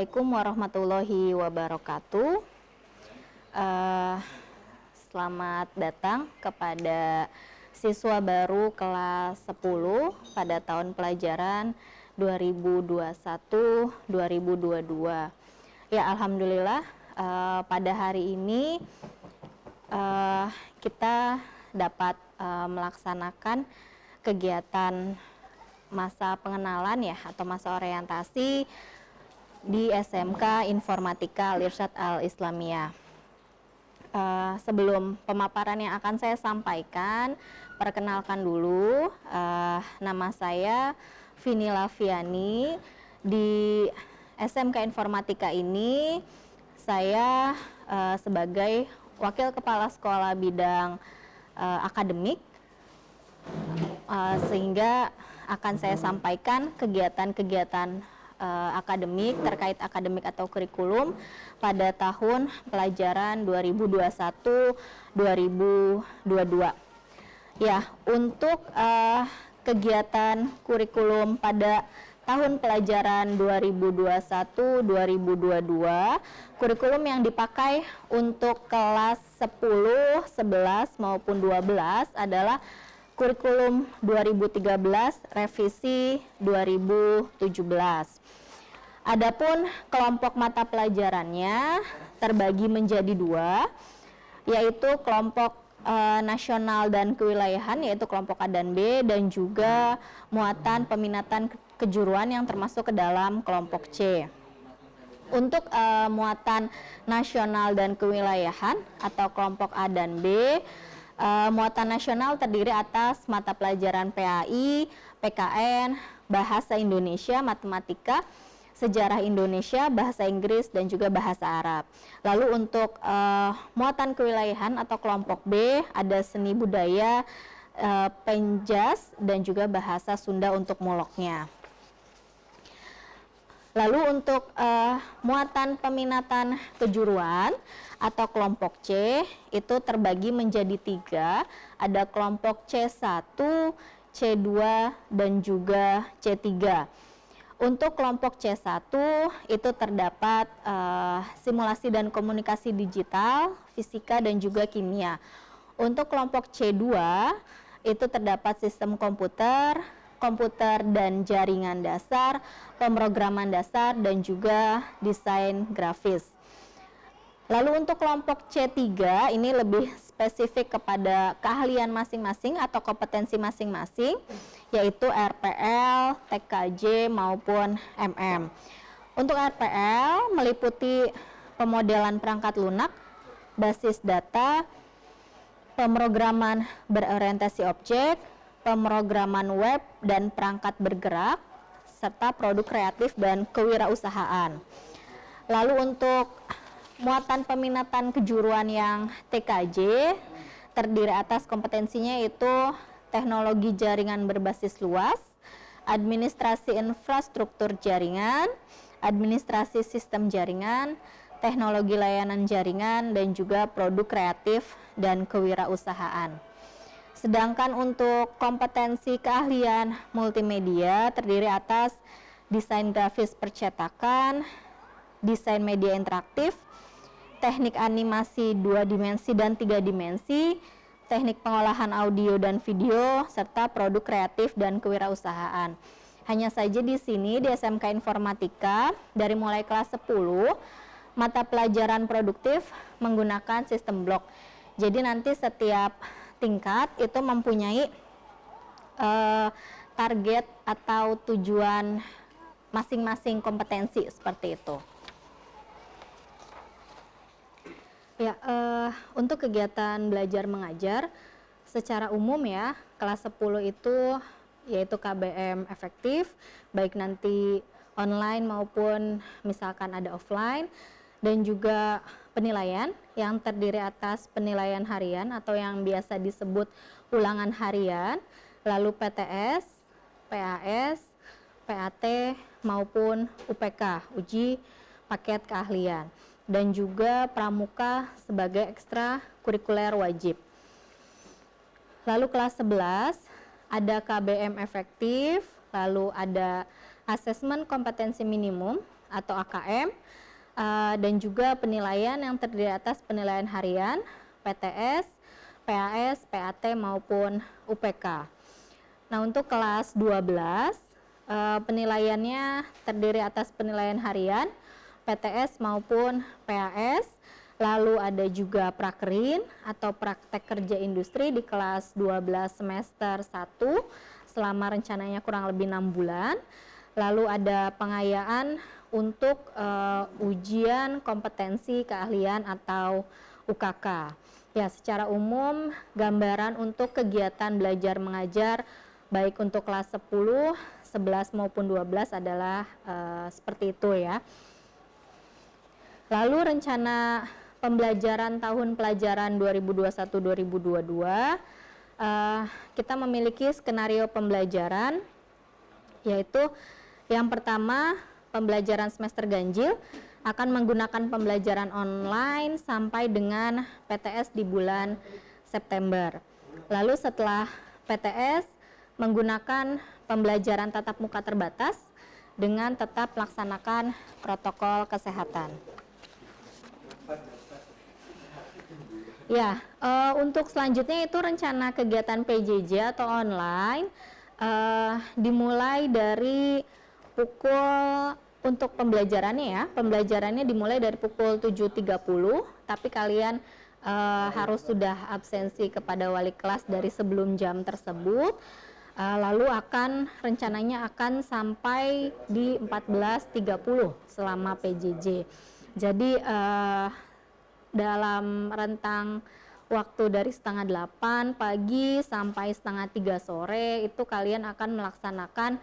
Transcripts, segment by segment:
Assalamualaikum warahmatullahi wabarakatuh. Selamat datang kepada siswa baru kelas 10 pada tahun pelajaran 2021-2022. Ya, alhamdulillah pada hari ini kita dapat melaksanakan kegiatan masa pengenalan ya atau masa orientasi di SMK Informatika Al-Irsyad Al-Islamiyah. Sebelum pemaparan yang akan saya sampaikan, perkenalkan dulu, nama saya Vini Laviani. Di SMK Informatika ini saya sebagai Wakil Kepala Sekolah Bidang Akademik, sehingga akan saya sampaikan kegiatan-kegiatan akademik terkait akademik atau kurikulum pada tahun pelajaran 2021-2022. Ya, untuk kegiatan kurikulum pada tahun pelajaran 2021-2022, kurikulum yang dipakai untuk kelas 10, 11 maupun 12 adalah kurikulum 2013 revisi 2017. Adapun kelompok mata pelajarannya terbagi menjadi dua, yaitu kelompok nasional dan kewilayahan, yaitu kelompok A dan B, dan juga muatan peminatan kejuruan yang termasuk ke dalam kelompok C. Untuk muatan nasional dan kewilayahan atau kelompok A dan B, muatan nasional terdiri atas mata pelajaran PAI, PKN, Bahasa Indonesia, Matematika, Sejarah Indonesia, Bahasa Inggris, dan juga Bahasa Arab. Lalu untuk muatan kewilayahan atau kelompok B, ada seni budaya, Penjas, dan juga Bahasa Sunda untuk muloknya. Lalu untuk muatan peminatan kejuruan atau kelompok C itu terbagi menjadi tiga, ada kelompok C1, C2, dan juga C3. Untuk kelompok C1 itu terdapat simulasi dan komunikasi digital, fisika, dan juga kimia. Untuk kelompok C2 itu terdapat sistem komputer, komputer dan jaringan dasar, pemrograman dasar, dan juga desain grafis. Lalu untuk kelompok C3 ini lebih spesifik kepada keahlian masing-masing atau kompetensi masing-masing, yaitu RPL, TKJ, maupun MM. Untuk RPL meliputi pemodelan perangkat lunak, basis data, pemrograman berorientasi objek, pemrograman web dan perangkat bergerak, serta produk kreatif dan kewirausahaan. Lalu untuk muatan peminatan kejuruan yang TKJ terdiri atas kompetensinya yaitu teknologi jaringan berbasis luas, administrasi infrastruktur jaringan, administrasi sistem jaringan, teknologi layanan jaringan, dan juga produk kreatif dan kewirausahaan. Sedangkan untuk kompetensi keahlian multimedia terdiri atas desain grafis percetakan, desain media interaktif, teknik animasi 2 dimensi dan 3 dimensi, teknik pengolahan audio dan video, serta produk kreatif dan kewirausahaan. Hanya saja di sini di SMK Informatika dari mulai kelas 10 mata pelajaran produktif menggunakan sistem blok. Jadi nanti setiap tingkat itu mempunyai target atau tujuan masing-masing kompetensi seperti itu. Ya, untuk kegiatan belajar mengajar secara umum ya, kelas 10 itu yaitu KBM efektif, baik nanti online maupun misalkan ada offline, dan juga penilaian yang terdiri atas penilaian harian atau yang biasa disebut ulangan harian, lalu PTS, PAS, PAT maupun UPK, uji paket keahlian, dan juga pramuka sebagai ekstra kurikuler wajib. Lalu kelas 11 ada KBM efektif, lalu ada asesmen kompetensi minimum atau AKM, dan juga penilaian yang terdiri atas penilaian harian, PTS, PAS, PAT maupun UPK. Nah, untuk kelas 12 penilaiannya terdiri atas penilaian harian, PTS maupun PAS. Lalu ada juga prakerin atau praktek kerja industri di kelas 12 semester 1 selama rencananya kurang lebih 6 bulan. Lalu ada pengayaan untuk ujian kompetensi keahlian atau UKK. Ya, secara umum gambaran untuk kegiatan belajar mengajar baik untuk kelas 10, 11 maupun 12 adalah seperti itu ya. Lalu rencana pembelajaran tahun pelajaran 2021-2022, kita memiliki skenario pembelajaran, yaitu yang pertama pembelajaran semester ganjil akan menggunakan pembelajaran online sampai dengan PTS di bulan September. Lalu setelah PTS menggunakan pembelajaran tatap muka terbatas dengan tetap melaksanakan protokol kesehatan. Ya, untuk selanjutnya itu rencana kegiatan PJJ atau online dimulai dari pukul, untuk pembelajarannya ya, pembelajarannya dimulai dari pukul 7.30, tapi kalian harus sudah absensi kepada wali kelas dari sebelum jam tersebut. Lalu rencananya akan sampai di 14.30 selama PJJ. Jadi dalam rentang waktu dari setengah 8 pagi sampai setengah 3 sore itu kalian akan melaksanakan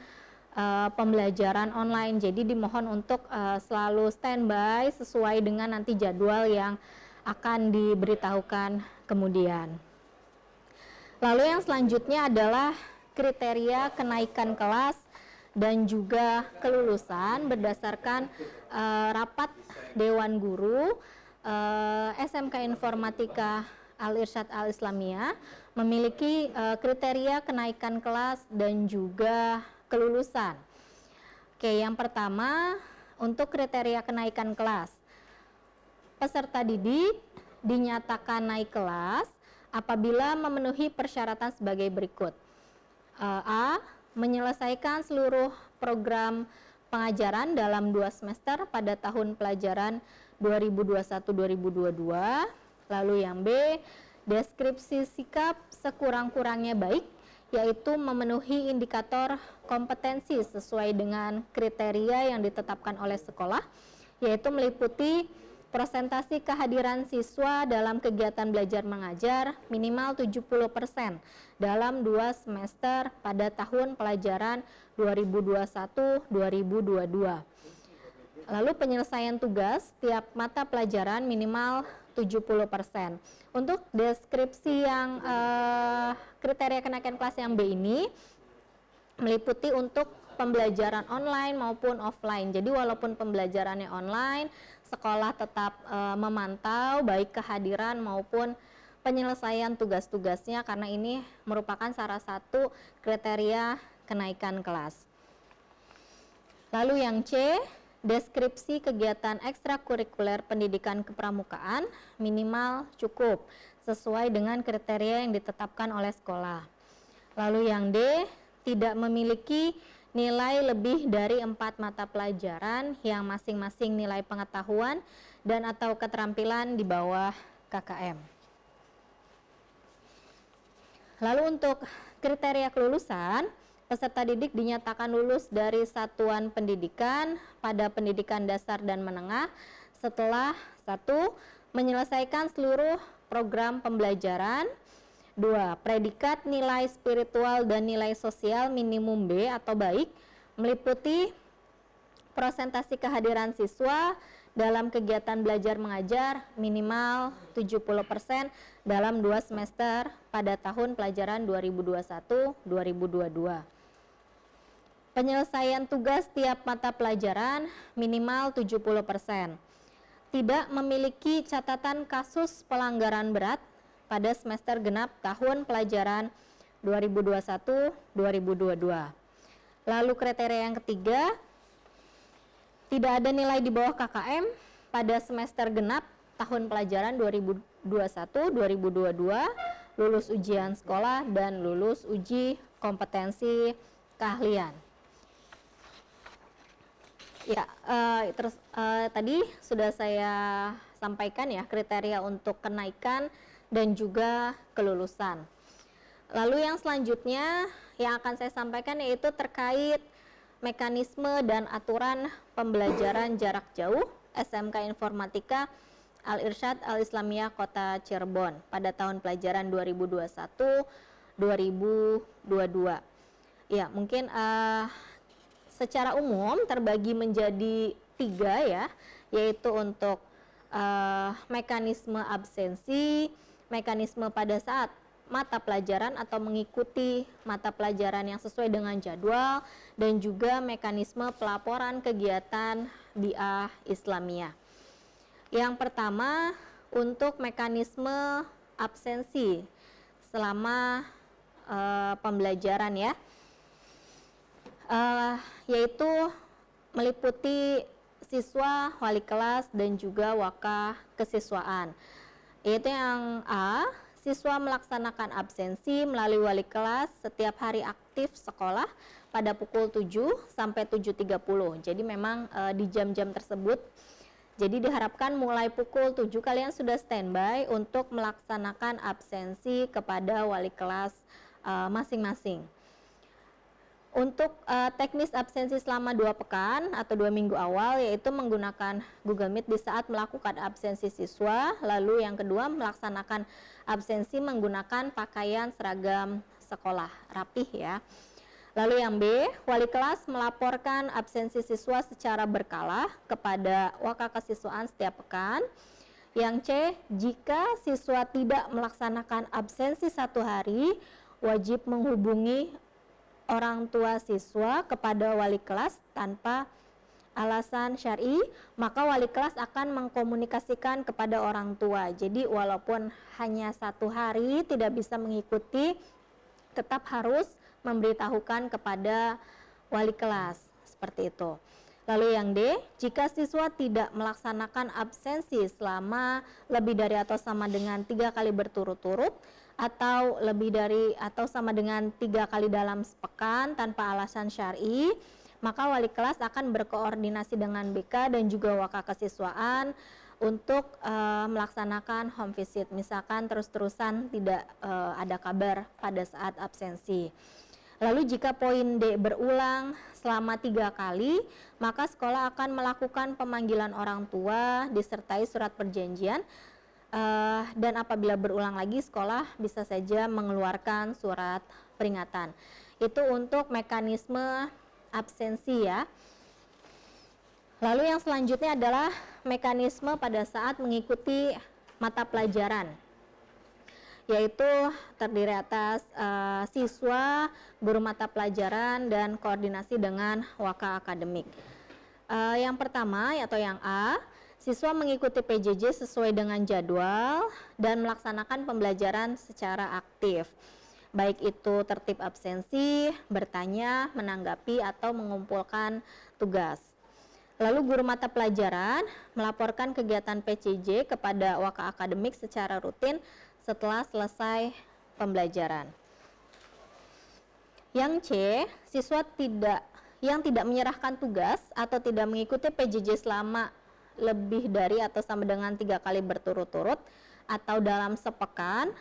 pembelajaran online. Jadi dimohon untuk selalu standby sesuai dengan nanti jadwal yang akan diberitahukan kemudian. Lalu yang selanjutnya adalah kriteria kenaikan kelas dan juga kelulusan berdasarkan rapat Dewan Guru SMK Informatika Al-Irsyad Al-Islamiyah memiliki kriteria kenaikan kelas dan juga kelulusan. Oke, yang pertama untuk kriteria kenaikan kelas. Peserta didik dinyatakan naik kelas apabila memenuhi persyaratan sebagai berikut. A. Menyelesaikan seluruh program pengajaran dalam 2 semester pada tahun pelajaran 2021-2022. Lalu yang B, deskripsi sikap sekurang-kurangnya baik, yaitu memenuhi indikator kompetensi sesuai dengan kriteria yang ditetapkan oleh sekolah, yaitu meliputi presentasi kehadiran siswa dalam kegiatan belajar mengajar minimal 70% dalam 2 semester pada tahun pelajaran 2021-2022. Lalu penyelesaian tugas tiap mata pelajaran minimal 70%. Untuk deskripsi yang kriteria kenaikan kelas yang B ini meliputi untuk pembelajaran online maupun offline. Jadi walaupun pembelajarannya online, sekolah tetap memantau baik kehadiran maupun penyelesaian tugas-tugasnya karena ini merupakan salah satu kriteria kenaikan kelas. Lalu yang C, deskripsi kegiatan ekstrakurikuler pendidikan kepramukaan minimal cukup sesuai dengan kriteria yang ditetapkan oleh sekolah. Lalu yang D, tidak memiliki nilai lebih dari 4 mata pelajaran yang masing-masing nilai pengetahuan dan atau keterampilan di bawah KKM. Lalu untuk kriteria kelulusan, peserta didik dinyatakan lulus dari satuan pendidikan pada pendidikan dasar dan menengah setelah 1. Menyelesaikan seluruh program pembelajaran, 2. Predikat nilai spiritual dan nilai sosial minimum B atau baik, meliputi presentasi kehadiran siswa dalam kegiatan belajar mengajar minimal 70% dalam 2 semester pada tahun pelajaran 2021-2022. Penyelesaian tugas tiap mata pelajaran minimal 70%. Tidak memiliki catatan kasus pelanggaran berat pada semester genap tahun pelajaran 2021-2022. Lalu kriteria yang ketiga, tidak ada nilai di bawah KKM pada semester genap tahun pelajaran 2021-2022, lulus ujian sekolah, dan lulus uji kompetensi keahlian. Ya, terus tadi sudah saya sampaikan ya kriteria untuk kenaikan dan juga kelulusan. Lalu yang selanjutnya yang akan saya sampaikan yaitu terkait mekanisme dan aturan pembelajaran jarak jauh SMK Informatika Al-Irsyad Al-Islamiyah Kota Cirebon pada tahun pelajaran 2021-2022. Ya, mungkin secara umum terbagi menjadi 3 ya, yaitu untuk mekanisme absensi, mekanisme pada saat mata pelajaran atau mengikuti mata pelajaran yang sesuai dengan jadwal, dan juga mekanisme pelaporan kegiatan BIA Islamiyah. Yang pertama untuk mekanisme absensi selama pembelajaran ya, yaitu meliputi siswa, wali kelas, dan juga waka kesiswaan. Yaitu yang A, siswa melaksanakan absensi melalui wali kelas setiap hari aktif sekolah pada pukul 7 sampai 7.30. Jadi memang di jam-jam tersebut, jadi diharapkan mulai pukul 7 kalian sudah standby untuk melaksanakan absensi kepada wali kelas masing-masing. Untuk teknis absensi selama 2 pekan atau 2 minggu awal, yaitu menggunakan Google Meet di saat melakukan absensi siswa. Lalu yang kedua, melaksanakan absensi menggunakan pakaian seragam sekolah rapih ya. Lalu yang B, wali kelas melaporkan absensi siswa secara berkala kepada waka kesiswaan setiap pekan. Yang C, jika siswa tidak melaksanakan absensi 1 hari, wajib menghubungi orang tua siswa kepada wali kelas tanpa alasan syar'i, maka wali kelas akan mengkomunikasikan kepada orang tua. Jadi walaupun hanya 1 hari tidak bisa mengikuti, tetap harus memberitahukan kepada wali kelas, seperti itu. Lalu yang D, jika siswa tidak melaksanakan absensi selama lebih dari atau sama dengan 3 kali berturut-turut, atau lebih dari atau sama dengan 3 kali dalam sepekan tanpa alasan syar'i, maka wali kelas akan berkoordinasi dengan BK dan juga waka kesiswaan untuk melaksanakan home visit, misalkan terus-terusan tidak ada kabar pada saat absensi. Lalu jika poin D berulang selama 3 kali, maka sekolah akan melakukan pemanggilan orang tua disertai surat perjanjian. Dan apabila berulang lagi, sekolah bisa saja mengeluarkan surat peringatan. Itu untuk mekanisme absensi ya. Lalu yang selanjutnya adalah mekanisme pada saat mengikuti mata pelajaran, yaitu terdiri atas siswa, guru mata pelajaran, dan koordinasi dengan waka akademik. Yang pertama atau yang A, siswa mengikuti PJJ sesuai dengan jadwal dan melaksanakan pembelajaran secara aktif, baik itu tertib absensi, bertanya, menanggapi, atau mengumpulkan tugas. Lalu guru mata pelajaran melaporkan kegiatan PJJ kepada waka akademik secara rutin setelah selesai pembelajaran. Yang C, siswa yang tidak menyerahkan tugas atau tidak mengikuti PJJ selama lebih dari atau sama dengan 3 kali berturut-turut atau dalam sepekan,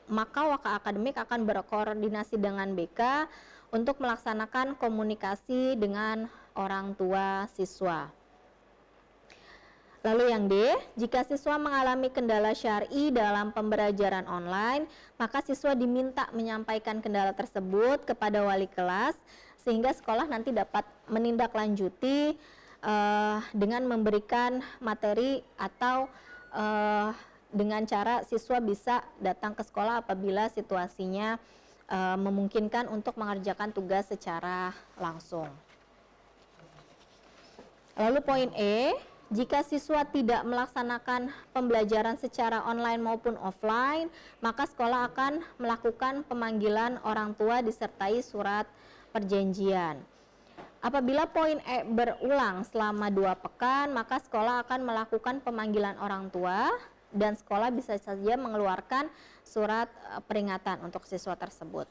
maka waka akademik akan berkoordinasi dengan BK untuk melaksanakan komunikasi dengan orang tua siswa. Lalu yang D, jika siswa mengalami kendala syar'i dalam pembelajaran online, maka siswa diminta menyampaikan kendala tersebut kepada wali kelas sehingga sekolah nanti dapat menindaklanjuti dengan memberikan materi atau dengan cara siswa bisa datang ke sekolah apabila situasinya memungkinkan untuk mengerjakan tugas secara langsung. Lalu poin E, jika siswa tidak melaksanakan pembelajaran secara online maupun offline, maka sekolah akan melakukan pemanggilan orang tua disertai surat perjanjian. Apabila poin E berulang selama 2 pekan, maka sekolah akan melakukan pemanggilan orang tua dan sekolah bisa saja mengeluarkan surat peringatan untuk siswa tersebut.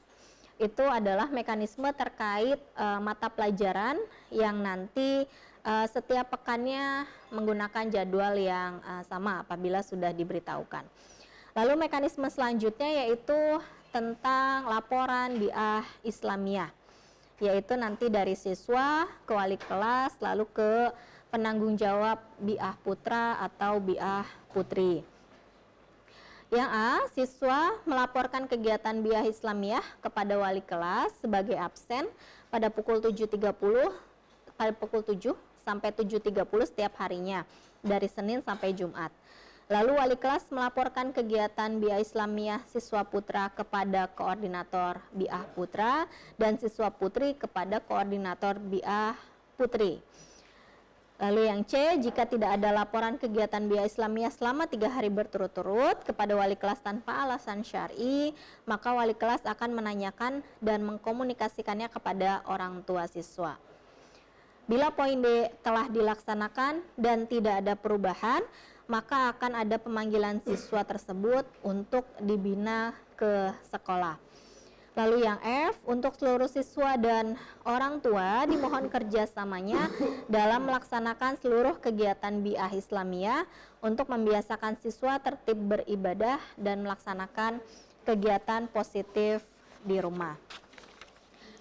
Itu adalah mekanisme terkait mata pelajaran yang nanti setiap pekannya menggunakan jadwal yang sama apabila sudah diberitahukan. Lalu mekanisme selanjutnya yaitu tentang laporan biah Islamiyah, yaitu nanti dari siswa ke wali kelas lalu ke penanggung jawab biah putra atau biah putri. Yang A, siswa melaporkan kegiatan biah Islamiyah kepada wali kelas sebagai absen pada pukul 7.30 pada pukul 7 sampai 7.30 setiap harinya dari Senin sampai Jumat. Lalu wali kelas melaporkan kegiatan biah Islamiyah siswa putra kepada koordinator biah putra dan siswa putri kepada koordinator biah putri. Lalu yang C, jika tidak ada laporan kegiatan biah Islamiyah selama 3 hari berturut-turut kepada wali kelas tanpa alasan syar'i, maka wali kelas akan menanyakan dan mengkomunikasikannya kepada orang tua siswa. Bila poin D telah dilaksanakan dan tidak ada perubahan, maka akan ada pemanggilan siswa tersebut untuk dibina ke sekolah. Lalu yang F, untuk seluruh siswa dan orang tua dimohon kerjasamanya dalam melaksanakan seluruh kegiatan biah Islamiyah untuk membiasakan siswa tertib beribadah dan melaksanakan kegiatan positif di rumah.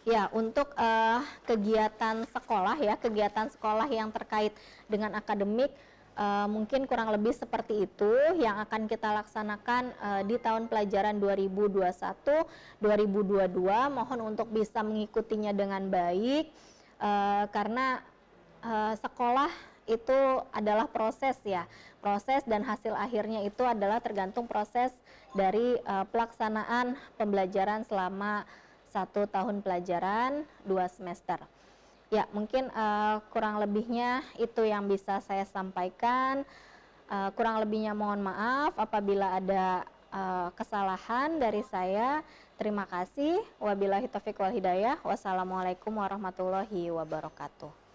Ya, untuk kegiatan sekolah yang terkait dengan akademik, mungkin kurang lebih seperti itu yang akan kita laksanakan di tahun pelajaran 2021-2022. Mohon untuk bisa mengikutinya dengan baik, karena sekolah itu adalah proses dan hasil akhirnya itu adalah tergantung proses dari pelaksanaan pembelajaran selama 1 tahun pelajaran 2 semester. Ya, mungkin kurang lebihnya itu yang bisa saya sampaikan. Kurang lebihnya mohon maaf apabila ada kesalahan dari saya. Terima kasih. Wabillahi taufiq wal hidayah. Wassalamualaikum warahmatullahi wabarakatuh.